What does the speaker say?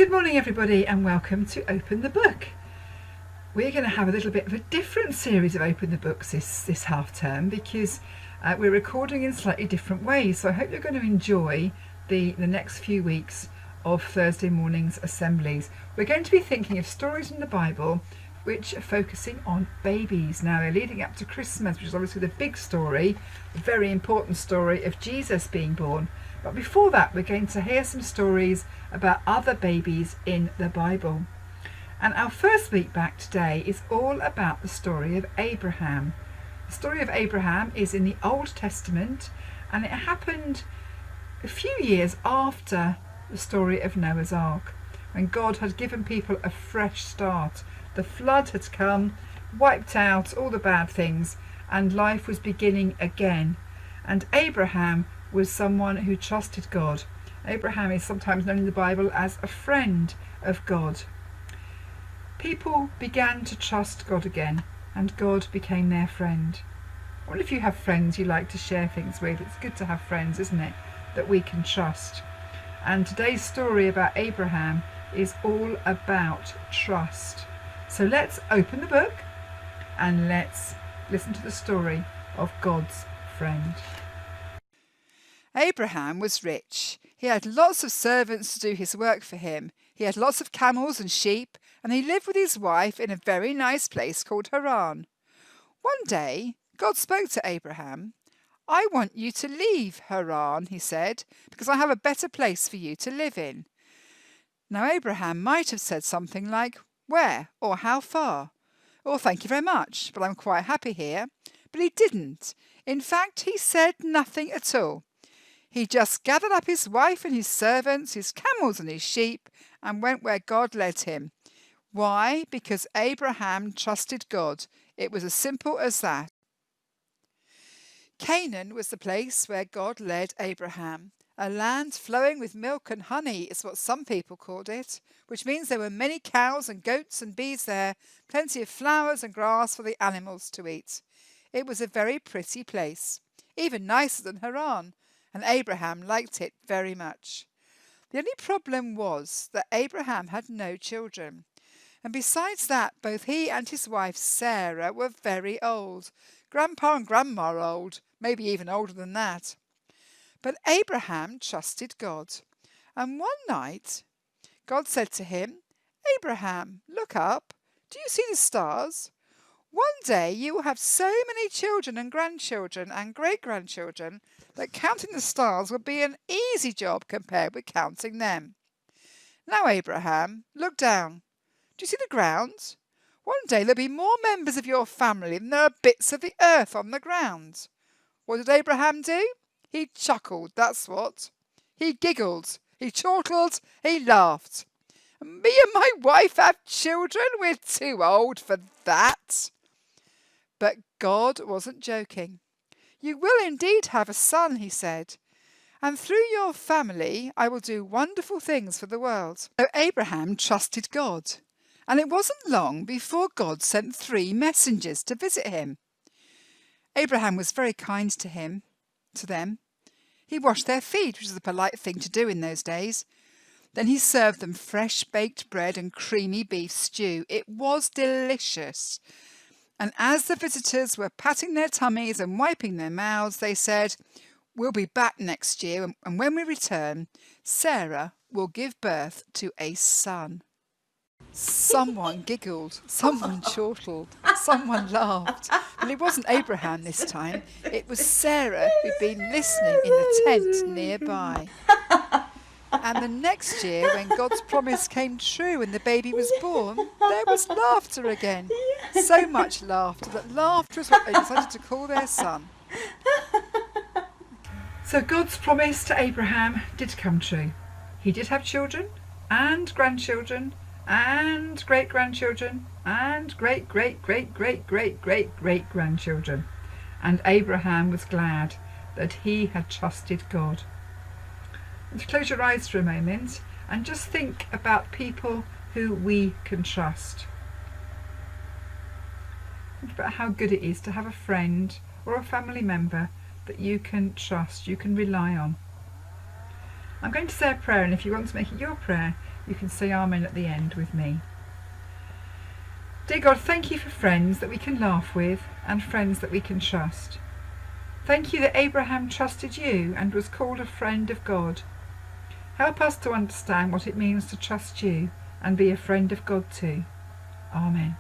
Good morning everybody and welcome to Open the Book. We're going to have a little bit of a different series of Open the Books this half term because we're recording in slightly different ways, so I hope you're going to enjoy the next few weeks of Thursday morning's assemblies. We're going to be thinking of stories in the Bible which are focusing on babies. Now they're leading up to Christmas, which is obviously the big story, the very important story of Jesus being born. But before that, we're going to hear some stories about other babies in the Bible. And our first week back today is all about the story of Abraham. The story of Abraham is in the Old Testament, and it happened a few years after the story of Noah's Ark, when God had given people a fresh start. The flood had come, wiped out all the bad things, and life was beginning again. And Abraham was someone who trusted God. Abraham is sometimes known in the Bible as a friend of God. People began to trust God again, and God became their friend. I wonder if you have friends you like to share things with. It's good to have friends, isn't it, that we can trust. And today's story about Abraham is all about trust. So let's open the book and let's listen to the story of God's friend. Abraham was rich. He had lots of servants to do his work for him. He had lots of camels and sheep, and he lived with his wife in a very nice place called Haran. One day, God spoke to Abraham. "I want you to leave Haran," he said, "because I have a better place for you to live in." Now, Abraham might have said something like, "Where or how far?" or "Thank you very much, but I'm quite happy here." But he didn't. In fact, he said nothing at all. He just gathered up his wife and his servants, his camels and his sheep, and went where God led him. Why? Because Abraham trusted God. It was as simple as that. Canaan was the place where God led Abraham. A land flowing with milk and honey is what some people called it, which means there were many cows and goats and bees there, plenty of flowers and grass for the animals to eat. It was a very pretty place, even nicer than Haran, and Abraham liked it very much. The only problem was that Abraham had no children, and besides that, both he and his wife Sarah were very old. Grandpa and Grandma are old, maybe even older than that. But Abraham trusted God, and one night God said to him, "Abraham, look up. Do you see the stars? One day you will have so many children and grandchildren and great-grandchildren that counting the stars will be an easy job compared with counting them. Now, Abraham, look down. Do you see the ground? One day there'll be more members of your family than there are bits of the earth on the ground." What did Abraham do? He chuckled, that's what. He giggled, he chortled, he laughed. "Me and my wife have children? We're too old for that." But God wasn't joking. "You will indeed have a son," he said, "and through your family I will do wonderful things for the world." So Abraham trusted God, and it wasn't long before God sent 3 messengers to visit him. Abraham was very kind to them. He washed their feet, which was a polite thing to do in those days. Then he served them fresh baked bread and creamy beef stew. It was delicious. And as the visitors were patting their tummies and wiping their mouths, they said, "We'll be back next year, and when we return, Sarah will give birth to a son." Someone giggled, someone chortled, someone laughed. But it wasn't Abraham this time. It was Sarah who'd been listening in the tent nearby. And the next year, when God's promise came true and the baby was born, there was laughter again. So much laughter that laughter is what they decided to call their son. So God's promise to Abraham did come true. He did have children and grandchildren and great-grandchildren and great-great-great-great-great-great-great-grandchildren. And Abraham was glad that he had trusted God. And close your eyes for a moment and just think about people who we can trust. Think about how good it is to have a friend or a family member that you can trust, you can rely on. I'm going to say a prayer, and if you want to make it your prayer, you can say Amen at the end with me. Dear God, thank you for friends that we can laugh with and friends that we can trust. Thank you that Abraham trusted you and was called a friend of God. Help us to understand what it means to trust you and be a friend of God too. Amen.